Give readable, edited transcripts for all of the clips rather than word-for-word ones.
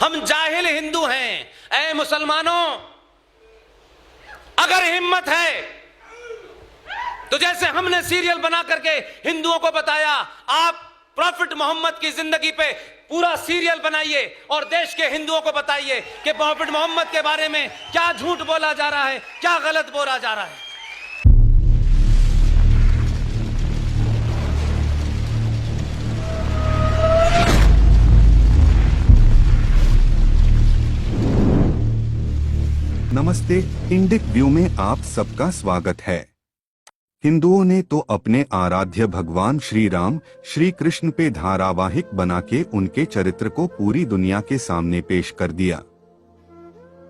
हम जाहिल हिंदू हैं। ऐ मुसलमानों, अगर हिम्मत है तो जैसे हमने सीरियल बना करके हिंदुओं को बताया, आप प्रॉफिट मोहम्मद की जिंदगी पे पूरा सीरियल बनाइए और देश के हिंदुओं को बताइए कि प्रॉफिट मोहम्मद के बारे में क्या झूठ बोला जा रहा है, क्या गलत बोला जा रहा है। नमस्ते, इंडिक व्यू में आप सबका स्वागत है। हिंदुओं ने तो अपने आराध्य भगवान श्री राम, श्री कृष्ण पे धारावाहिक बना के उनके चरित्र को पूरी दुनिया के सामने पेश कर दिया।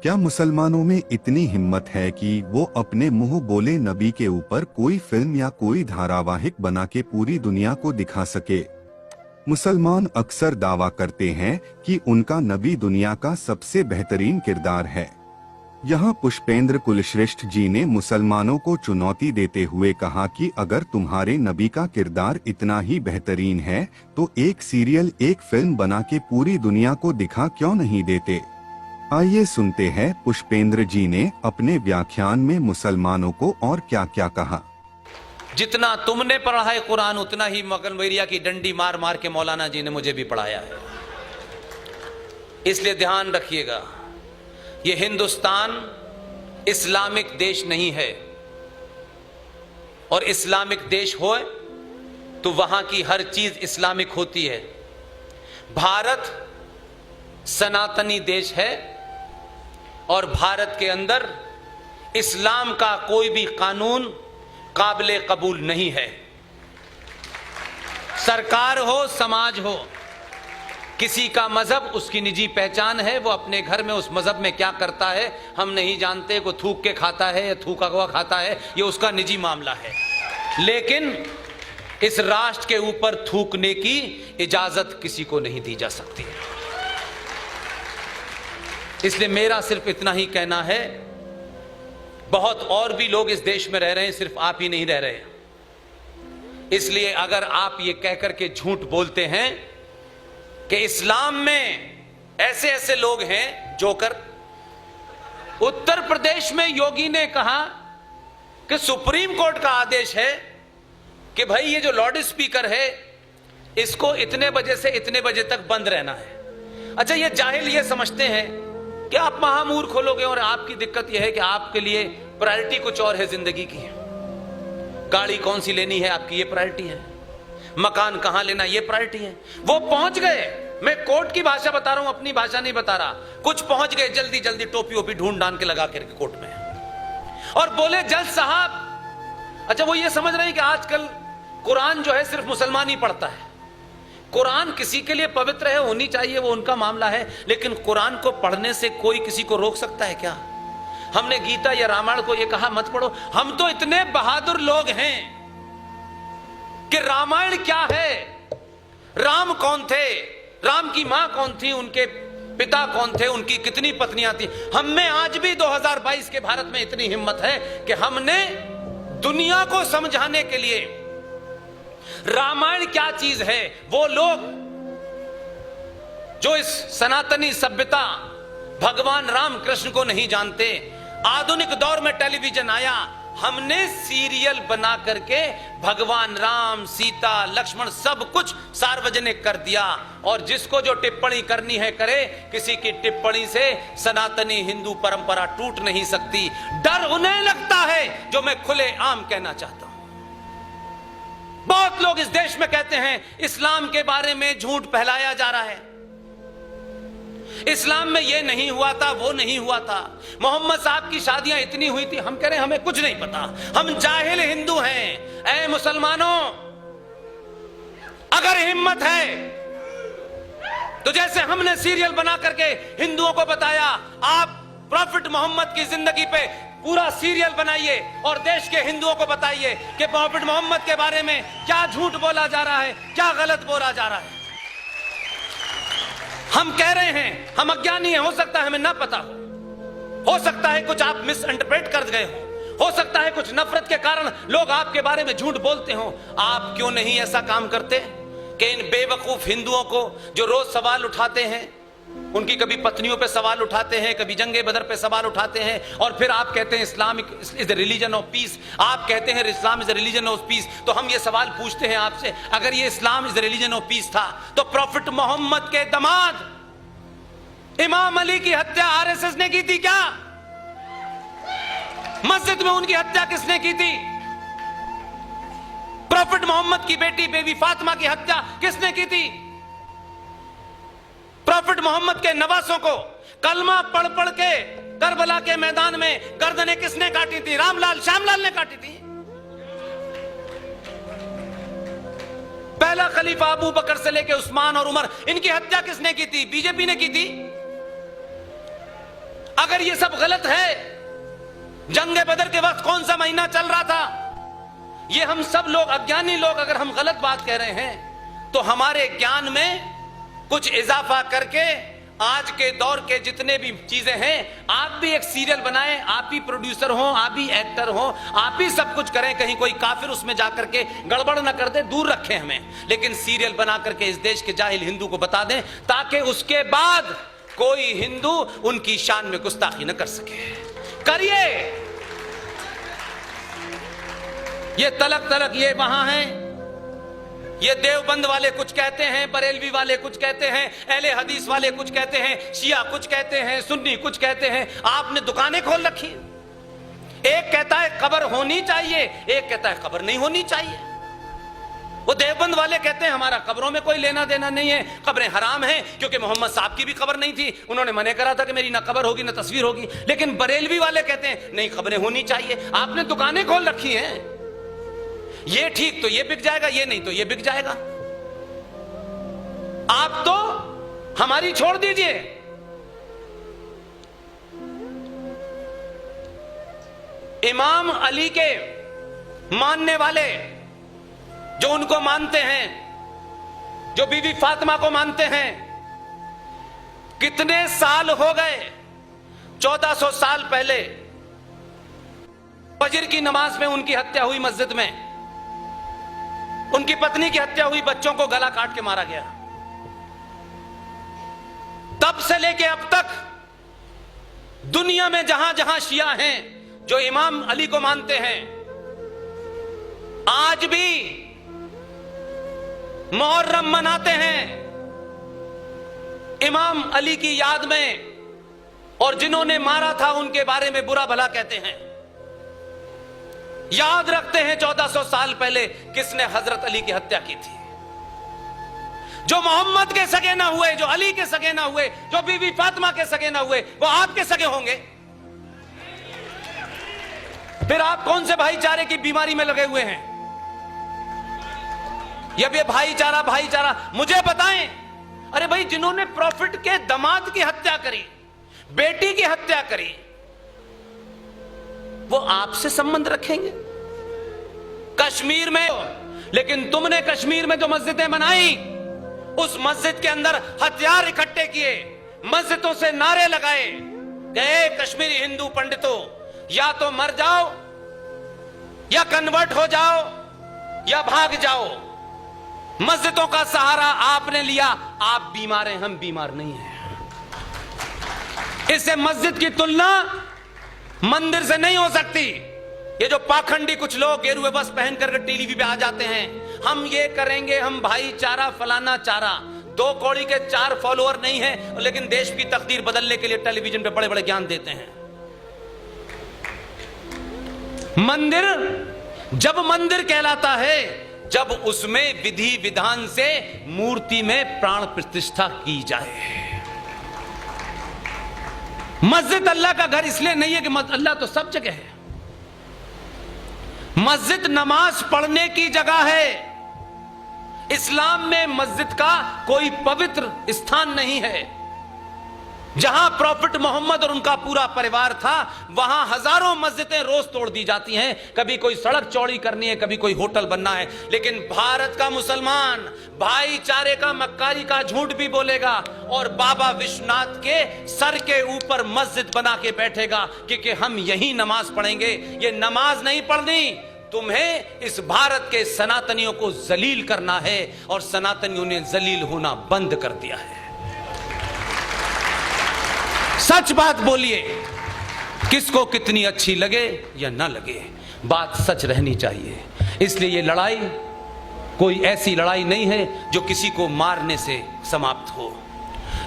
क्या मुसलमानों में इतनी हिम्मत है कि वो अपने मुंह बोले नबी के ऊपर कोई फिल्म या कोई धारावाहिक बना के पूरी दुनिया को दिखा सके? मुसलमान अक्सर दावा करते हैं कि उनका नबी दुनिया का सबसे बेहतरीन किरदार है। यहाँ पुष्पेंद्र कुलश्रेष्ठ जी ने मुसलमानों को चुनौती देते हुए कहा कि अगर तुम्हारे नबी का किरदार इतना ही बेहतरीन है तो एक सीरियल, एक फिल्म बना के पूरी दुनिया को दिखा क्यों नहीं देते। आइए सुनते हैं पुष्पेंद्र जी ने अपने व्याख्यान में मुसलमानों को और क्या क्या कहा। जितना तुमने पढ़ा है कुरान, उतना ही मगनवैरिया की डंडी मार मार के मौलाना जी ने मुझे भी पढ़ाया है। इसलिए ध्यान रखिएगा, ये हिंदुस्तान इस्लामिक देश नहीं है, और इस्लामिक देश हो तो वहां की हर चीज इस्लामिक होती है। भारत सनातनी देश है और भारत के अंदर इस्लाम का कोई भी कानून काबिले कबूल नहीं है। सरकार हो, समाज हो, किसी का मजहब उसकी निजी पहचान है। वो अपने घर में उस मजहब में क्या करता है हम नहीं जानते। को थूक के खाता है या थूका हुआ खाता है, ये उसका निजी मामला है। लेकिन इस राष्ट्र के ऊपर थूकने की इजाजत किसी को नहीं दी जा सकती। इसलिए मेरा सिर्फ इतना ही कहना है, बहुत और भी लोग इस देश में रह रहे हैं, सिर्फ आप ही नहीं रह रहे। इसलिए अगर आप ये कहकर के झूठ बोलते हैं कि इस्लाम में ऐसे ऐसे लोग हैं जोकर। उत्तर प्रदेश में योगी ने कहा कि सुप्रीम कोर्ट का आदेश है कि भाई ये जो लाउड स्पीकर है इसको इतने बजे से इतने बजे तक बंद रहना है। अच्छा, ये जाहिल ये समझते हैं कि आप महामूर्ख खोलोगे, और आपकी दिक्कत यह है कि आपके लिए प्रायोरिटी कुछ और है जिंदगी की। गाड़ी कौन सी लेनी है आपकी ये प्रायोरिटी है, मकान कहां लेना ये प्रायोरिटी है। वो पहुंच गए, मैं कोर्ट की भाषा बता रहा हूं, अपनी भाषा नहीं बता रहा। कुछ पहुंच गए जल्दी जल्दी, टोपी वोपी ढूंढ डांड के लगा करके कोर्ट में, और बोले जज साहब। अच्छा, वो ये समझ रहे हैं कि आजकल कुरान जो है सिर्फ मुसलमान ही पढ़ता है। कुरान किसी के लिए पवित्र है, होनी चाहिए, वो उनका मामला है। लेकिन कुरान को पढ़ने से कोई किसी को रोक सकता है क्या? हमने गीता या रामायण को ये कहा मत पढ़ो। हम तो इतने बहादुर लोग हैं कि रामायण क्या है, राम कौन थे, राम की मां कौन थी, उनके पिता कौन थे, उनकी कितनी पत्नियां थी। हम में आज भी 2022 के भारत में इतनी हिम्मत है कि हमने दुनिया को समझाने के लिए रामायण क्या चीज है, वो लोग जो इस सनातनी सभ्यता भगवान राम कृष्ण को नहीं जानते। आधुनिक दौर में टेलीविजन आया, हमने सीरियल बना करके भगवान राम, सीता, लक्ष्मण सब कुछ सार्वजनिक कर दिया। और जिसको जो टिप्पणी करनी है करे, किसी की टिप्पणी से सनातनी हिंदू परंपरा टूट नहीं सकती। डर उन्हें लगता है जो मैं खुले आम कहना चाहता हूं। बहुत लोग इस देश में कहते हैं इस्लाम के बारे में झूठ फैलाया जा रहा है, इस्लाम में ये नहीं हुआ था, वो नहीं हुआ था, मोहम्मद साहब की शादियां इतनी हुई थी। हम कह रहे हैं हमें कुछ नहीं पता, हम जाहिल हिंदू हैं। ऐ मुसलमानों, अगर हिम्मत है तो जैसे हमने सीरियल बना करके हिंदुओं को बताया, आप प्रॉफिट मोहम्मद की जिंदगी पे पूरा सीरियल बनाइए और देश के हिंदुओं को बताइए कि प्रॉफिट मोहम्मद के बारे में क्या झूठ बोला जा रहा है, क्या गलत बोला जा रहा है। हम कह रहे हैं, हम अज्ञानी हैं, हो सकता है हमें ना पता हो सकता है कुछ आप मिस इंटरप्रेट कर गए हो सकता है कुछ नफरत के कारण लोग आपके बारे में झूठ बोलते हो। आप क्यों नहीं ऐसा काम करते कि इन बेवकूफ हिंदुओं को जो रोज सवाल उठाते हैं उनकी कभी पत्नियों पे सवाल उठाते हैं, कभी जंगे बदर पे सवाल उठाते हैं, और फिर आप कहते हैं Islam is the religion of peace. आप कहते हैं Islam is the religion of peace. तो हम ये सवाल पूछते हैं आपसे, अगर ये Islam is the religion of peace था तो प्रॉफिट मोहम्मद के दामाद इमाम अली की हत्या आरएसएस ने की थी क्या? मस्जिद में उनकी हत्या किसने की थी? प्रॉफिट मोहम्मद की बेटी बेबी फातिमा की हत्या किसने की थी? प्रॉफिट मोहम्मद के नवासों को कलमा पढ़ पढ़ के करबला के मैदान में गर्दनें किसने काटी थी? रामलाल श्यामलाल ने काटी थी। पहला खलीफा अबू बकर से लेके उस्मान और उमर, इनकी हत्या किसने की थी? बीजेपी ने की थी। अगर ये सब गलत है, जंगे बदर के वक्त कौन सा महीना चल रहा था? ये हम सब लोग अज्ञानी लोग अगर हम गलत बात कह रहे हैं तो हमारे ज्ञान में कुछ इजाफा करके आज के दौर के जितने भी चीजें हैं, आप भी एक सीरियल बनाएं, आप भी प्रोड्यूसर हो, आप भी एक्टर हो, आप भी सब कुछ करें, कहीं कोई काफिर उसमें जाकर के गड़बड़ ना कर दे, दूर रखें हमें, लेकिन सीरियल बना करके इस देश के जाहिल हिंदू को बता दें ताकि उसके बाद कोई हिंदू उनकी शान में गुस्ताखी न कर सके। करिए। ये तलक तलक ये वहां है, ये देवबंद वाले कुछ कहते हैं, बरेलवी वाले कुछ कहते हैं, अहले हदीस वाले कुछ कहते हैं, शिया कुछ कहते हैं, सुन्नी कुछ कहते हैं। आपने दुकानें खोल रखी। एक कहता है कब्र होनी चाहिए, एक कहता है कब्र नहीं होनी चाहिए। वो देवबंद वाले कहते हैं हमारा कब्रों में कोई लेना देना नहीं है, कब्रें हराम हैं, क्योंकि मोहम्मद साहब की भी कब्र नहीं थी, उन्होंने मना करा था कि मेरी ना कब्र होगी ना तस्वीर होगी। लेकिन बरेलवी वाले कहते हैं नहीं, कब्रें होनी चाहिए। आपने दुकानें खोल रखी हैं, ये ठीक तो ये बिक जाएगा, ये नहीं तो ये बिक जाएगा। आप तो हमारी छोड़ दीजिए। इमाम अली के मानने वाले जो उनको मानते हैं, जो बीवी फातिमा को मानते हैं, कितने साल हो गए? 1400 साल पहले फजर की नमाज में उनकी हत्या हुई, मस्जिद में उनकी पत्नी की हत्या हुई, बच्चों को गला काट के मारा गया। तब से लेके अब तक दुनिया में जहां जहां शिया हैं जो इमाम अली को मानते हैं, आज भी मुहर्रम मनाते हैं इमाम अली की याद में, और जिन्होंने मारा था उनके बारे में बुरा भला कहते हैं। याद रखते हैं 1400 साल पहले किसने हजरत अली की हत्या की थी। जो मोहम्मद के सगे ना हुए, जो अली के सगे ना हुए, जो बीवी फातिमा के सगे ना हुए, वो आपके सगे होंगे। फिर आप कौन से भाईचारे की बीमारी में लगे हुए हैं? ये भाईचारा भाईचारा मुझे बताएं। अरे भाई, जिन्होंने प्रॉफिट के दामाद की हत्या करी, बेटी की हत्या करी, वो आपसे संबंध रखेंगे कश्मीर में? लेकिन तुमने कश्मीर में जो मस्जिदें बनाई, उस मस्जिद के अंदर हथियार इकट्ठे किए, मस्जिदों से नारे लगाए, गए कश्मीरी हिंदू पंडितों, या तो मर जाओ, या कन्वर्ट हो जाओ, या भाग जाओ। मस्जिदों का सहारा आपने लिया। आप बीमार हैं, हम बीमार नहीं हैं। इससे मस्जिद की तुलना मंदिर से नहीं हो सकती। ये जो पाखंडी कुछ लोग गेरुए बस पहन करके टीवी पे आ जाते हैं, हम ये करेंगे, हम भाईचारा फलाना चारा, 2 कौड़ी के 4 फॉलोअर नहीं है, लेकिन देश की तकदीर बदलने के लिए टेलीविजन पे बड़े बड़े ज्ञान देते हैं। मंदिर जब मंदिर कहलाता है जब उसमें विधि विधान से मूर्ति में प्राण प्रतिष्ठा की जाए। मस्जिद अल्लाह का घर इसलिए नहीं है कि अल्लाह तो सब जगह है। मस्जिद नमाज पढ़ने की जगह है। इस्लाम में मस्जिद का कोई पवित्र स्थान नहीं है। जहां प्रॉफिट मोहम्मद और उनका पूरा परिवार था, वहां हजारों मस्जिदें रोज तोड़ दी जाती हैं। कभी कोई सड़क चौड़ी करनी है, कभी कोई होटल बनना है, लेकिन भारत का मुसलमान भाईचारे का मक्कारी का झूठ भी बोलेगा और बाबा विश्वनाथ के सर के ऊपर मस्जिद बना के बैठेगा क्योंकि हम यही नमाज पढ़ेंगे। ये नमाज नहीं पढ़नी, तुम्हें इस भारत के सनातनियों को जलील करना है, और सनातनियों ने जलील होना बंद कर दिया है। सच बात बोलिए, किसको कितनी अच्छी लगे या ना लगे, बात सच रहनी चाहिए। इसलिए ये लड़ाई कोई ऐसी लड़ाई नहीं है जो किसी को मारने से समाप्त हो।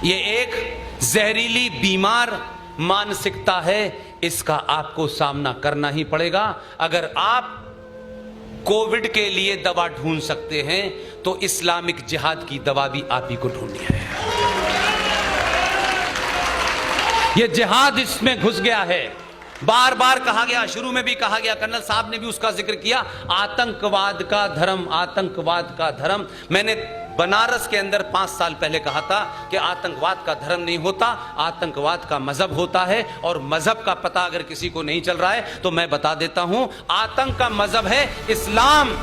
ये एक जहरीली बीमार मानसिकता है, इसका आपको सामना करना ही पड़ेगा। अगर आप कोविड के लिए दवा ढूंढ सकते हैं तो इस्लामिक जिहाद की दवा भी आप ही को ढूंढनी है। ये जिहाद इसमें घुस गया है, बार बार कहा गया, शुरू में भी कहा गया, कर्नल साहब ने भी उसका जिक्र किया, आतंकवाद का धर्म, आतंकवाद का धर्म। मैंने बनारस के अंदर 5 साल पहले कहा था कि आतंकवाद का धर्म नहीं होता, आतंकवाद का मजहब होता है। और मजहब का पता अगर किसी को नहीं चल रहा है तो मैं बता देता हूं, आतंक का मजहब है इस्लाम।